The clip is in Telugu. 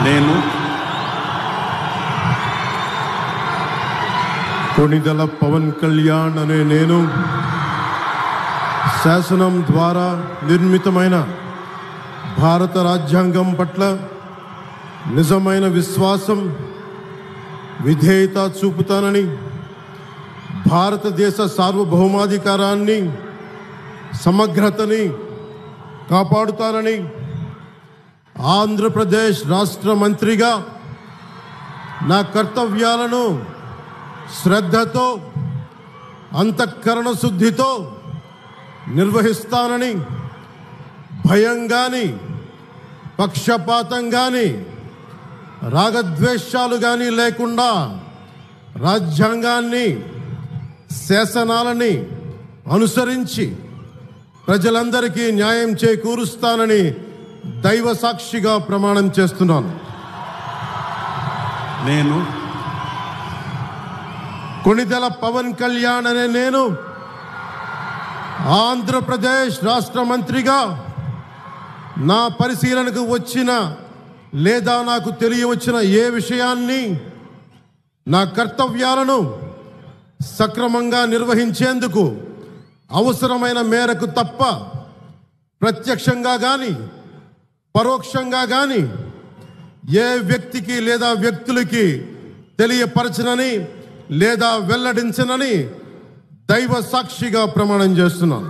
నేను కొణిదెల పవన్ కళ్యాణ్ అనే నేను శాసనం ద్వారా నిర్మితమైన భారత రాజ్యాంగం పట్ల నిజమైన విశ్వాసం, విధేయత చూపుతానని, భారతదేశ సార్వభౌమాధికారాన్ని, సమగ్రతని కాపాడుతానని, ఆంధ్రప్రదేశ్ రాష్ట్ర మంత్రిగా నా కర్తవ్యాలను శ్రద్ధతో, అంతఃకరణ శుద్ధితో నిర్వహిస్తానని, భయం కానీ, పక్షపాతం కానీ, రాగద్వేషాలు కానీ లేకుండా రాజ్యాంగాన్ని, శాసనాలని అనుసరించి ప్రజలందరికీ న్యాయం చేకూరుస్తానని దైవ సాక్షిగా ప్రమాణం చేస్తున్నాను. నేను కొణిదెల పవన్ కళ్యాణ్ అనే నేను ఆంధ్రప్రదేశ్ రాష్ట్ర మంత్రిగా నా పరిశీలనకు వచ్చిన లేదా నాకు తెలియవచ్చిన ఏ విషయాన్ని, నా కర్తవ్యాలను సక్రమంగా నిర్వహించేందుకు అవసరమైన మేరకు తప్ప ప్రత్యక్షంగా కానీ పరోక్షంగా కానీ ఏ వ్యక్తికి లేదా వ్యక్తులకి తెలియపరచనని లేదా వెల్లడించనని దైవ సాక్షిగా ప్రమాణం చేస్తున్నాను.